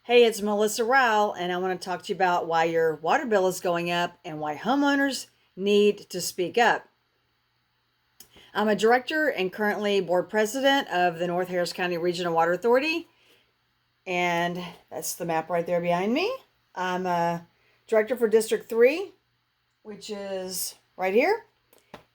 Hey, it's Melissa Rowell, and I want to talk to you about why your water bill is going up and why homeowners need to speak up. I'm a director and currently board president of the North Harris County Regional Water Authority, and that's the map right there behind me. I'm a director for District 3, which is right here.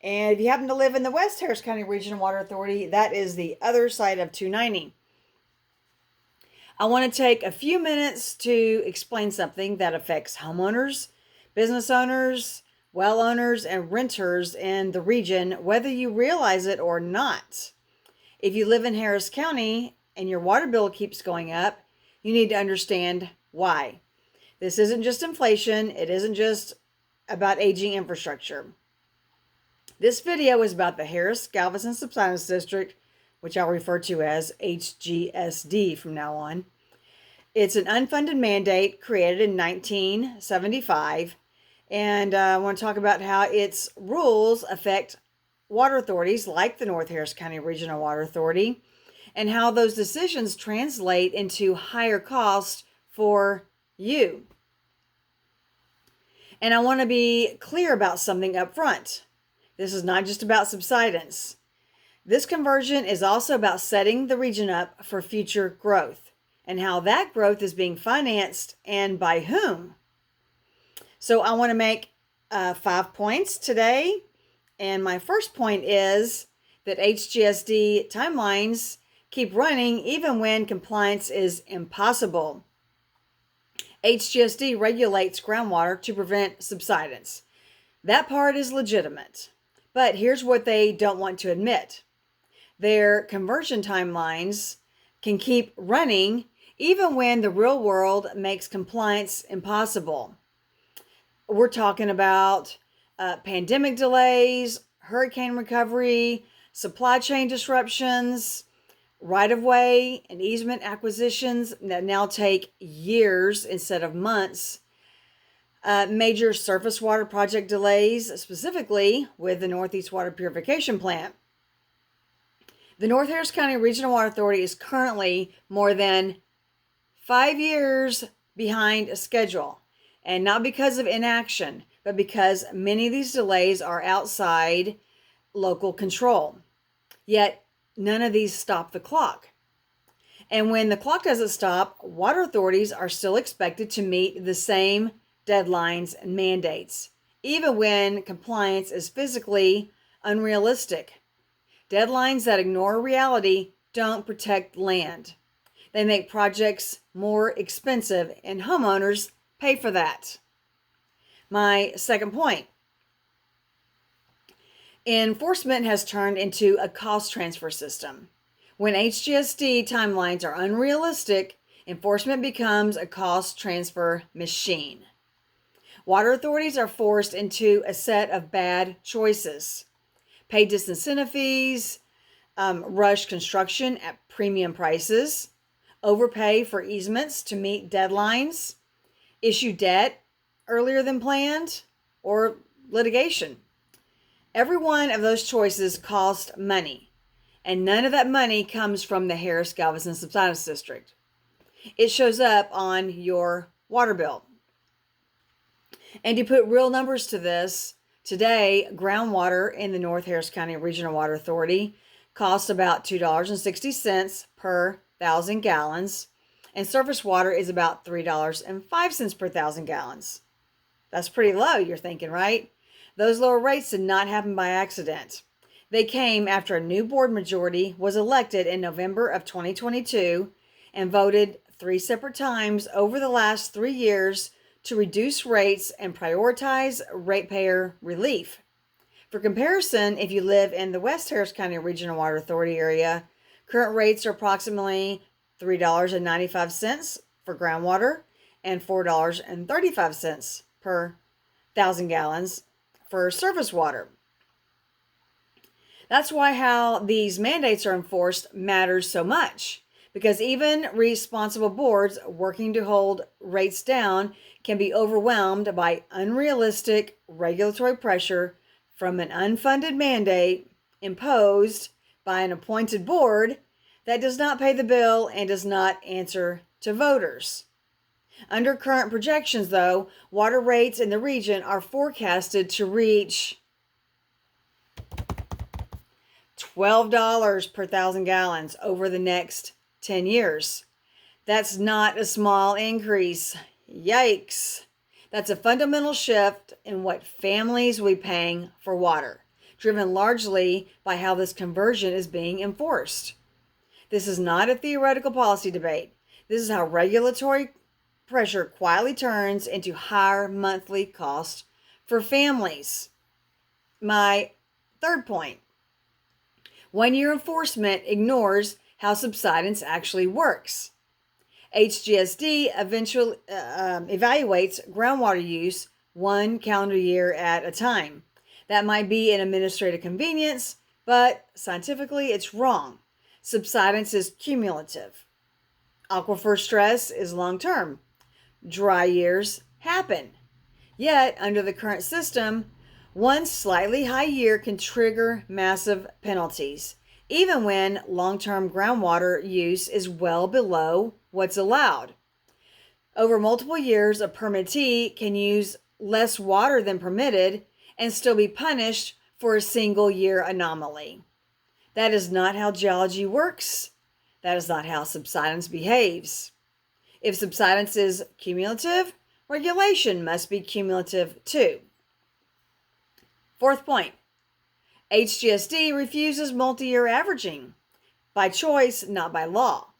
And if you happen to live in the West Harris County Regional Water Authority, that is the other side of 290. I want to take a few minutes to explain something that affects homeowners, business owners, well owners, and renters in the region, whether you realize it or not. If you live in Harris County and your water bill keeps going up, you need to understand why. This isn't just inflation. It isn't just about aging infrastructure. This video is about the Harris-Galveston Subsidence District, which I'll refer to as HGSD from now on. It's an unfunded mandate created in 1975, and I want to talk about how its rules affect water authorities like the North Harris County Regional Water Authority, and how those decisions translate into higher costs for you. And I want to be clear about something up front. This is not just about subsidence. This conversion is also about setting the region up for future growth and how that growth is being financed and by whom. So I want to make 5 points today. And my first point is that HGSD timelines keep running even when compliance is impossible. HGSD regulates groundwater to prevent subsidence. That part is legitimate. But here's what they don't want to admit. Their conversion timelines can keep running even when the real world makes compliance impossible. We're talking about pandemic delays, hurricane recovery, supply chain disruptions, right-of-way and easement acquisitions that now take years instead of months. Major surface water project delays, specifically with the Northeast Water Purification Plant. The North Harris County Regional Water Authority is currently more than 5 years behind schedule, and not because of inaction, but because many of these delays are outside local control. Yet, none of these stop the clock. And when the clock doesn't stop, water authorities are still expected to meet the same deadlines and mandates, even when compliance is physically unrealistic. Deadlines that ignore reality don't protect land. They make projects more expensive, and homeowners pay for that. My second point. Enforcement has turned into a cost transfer system. When HGSD timelines are unrealistic, enforcement becomes a cost transfer machine. Water authorities are forced into a set of bad choices. Pay disincentive fees, rush construction at premium prices, overpay for easements to meet deadlines, issue debt earlier than planned, or litigation. Every one of those choices cost money, and none of that money comes from the Harris-Galveston Subsidence District. It shows up on your water bill. And to put real numbers to this, today, groundwater in the North Harris County Regional Water Authority costs about $2.60 per 1,000 gallons, and surface water is about $3.05 per 1,000 gallons. That's pretty low, you're thinking, right? Those lower rates did not happen by accident. They came after a new board majority was elected in November of 2022 and voted 3 separate times over the last 3 years to reduce rates and prioritize ratepayer relief. For comparison, if you live in the West Harris County Regional Water Authority area, current rates are approximately $3.95 for groundwater and $4.35 per 1,000 gallons for surface water. That's why how these mandates are enforced matters so much, because even responsible boards working to hold rates down can be overwhelmed by unrealistic regulatory pressure from an unfunded mandate imposed by an appointed board that does not pay the bill and does not answer to voters. Under current projections, though, water rates in the region are forecasted to reach $12 per thousand gallons over the next 10 years. That's not a small increase. Yikes. That's a fundamental shift in what families will be paying for water, driven largely by how this conversion is being enforced. This is not a theoretical policy debate. This is how regulatory pressure quietly turns into higher monthly costs for families. My third point: 1-year enforcement ignores how subsidence actually works. HGSD eventually evaluates groundwater use 1 calendar year at a time. That might be an administrative convenience, but scientifically it's wrong. Subsidence is cumulative. Aquifer stress is long-term. Dry years happen. Yet, under the current system, one slightly high year can trigger massive penalties, even when long-term groundwater use is well below what's allowed. Over multiple years, a permittee can use less water than permitted and still be punished for a single year anomaly. That is not how geology works. That is not how subsidence behaves. If subsidence is cumulative, regulation must be cumulative too. Fourth point: HGSD refuses multi-year averaging by choice, not by law.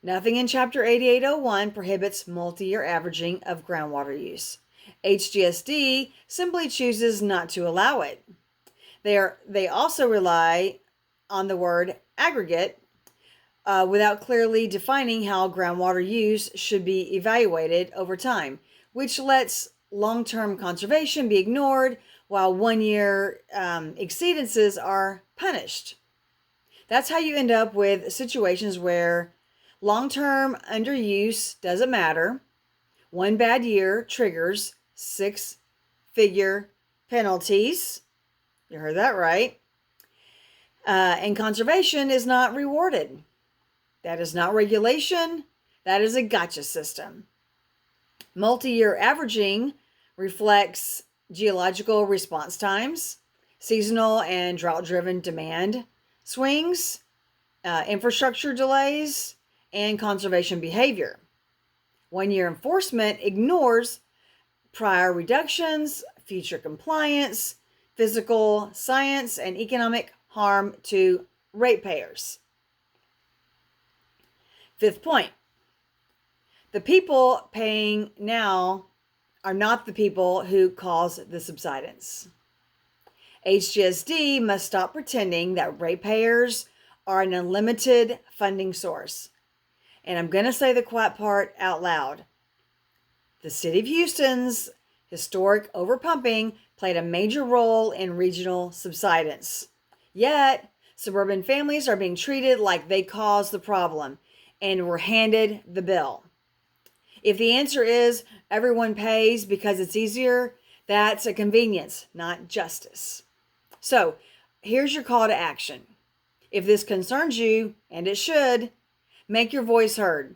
Nothing in Chapter 8801 prohibits multi-year averaging of groundwater use. HGSD simply chooses not to allow it. They also rely on the word aggregate without clearly defining how groundwater use should be evaluated over time, which lets long-term conservation be ignored while 1-year exceedances are punished. That's how you end up with situations where long-term underuse doesn't matter. 1 bad year triggers 6-figure penalties. You heard that right. And conservation is not rewarded. That is not regulation. That is a gotcha system. Multi-year averaging reflects geological response times, seasonal and drought-driven demand swings, infrastructure delays, and conservation behavior. 1-year enforcement ignores prior reductions, future compliance, physical science, and economic harm to ratepayers. Fifth point: the people paying now are not the people who caused the subsidence. HGSD must stop pretending that ratepayers are an unlimited funding source. And I'm going to say the quiet part out loud. The City of Houston's historic overpumping played a major role in regional subsidence. Yet, suburban families are being treated like they caused the problem and were handed the bill. If the answer is everyone pays because it's easier, that's a convenience, not justice. So, here's your call to action. If this concerns you, and it should, make your voice heard.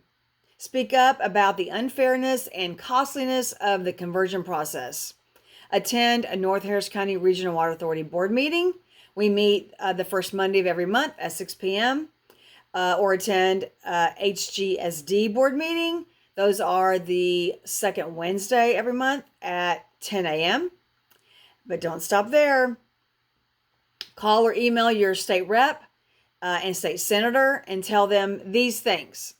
Speak up about the unfairness and costliness of the conversion process. Attend a North Harris County Regional Water Authority board meeting. We meet the first Monday of every month at 6 p.m. Or attend HGSD board meeting. Those are the second Wednesday every month at 10 a.m. But don't stop there. Call or email your state rep and state senator and tell them these things: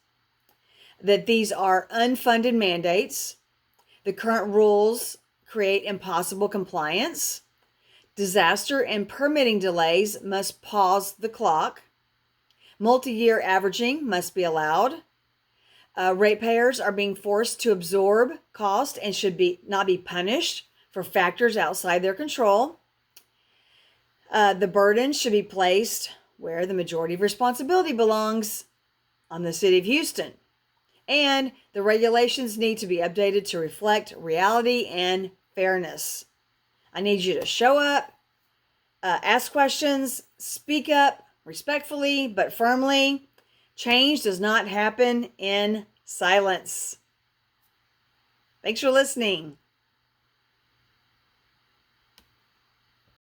that these are unfunded mandates, the current rules create impossible compliance, disaster and permitting delays must pause the clock, multi-year averaging must be allowed, ratepayers are being forced to absorb cost and should not be punished for factors outside their control. The burden should be placed where the majority of responsibility belongs, on the City of Houston. And the regulations need to be updated to reflect reality and fairness. I need you to show up, ask questions, speak up respectfully but firmly. Change does not happen in silence. Thanks for listening.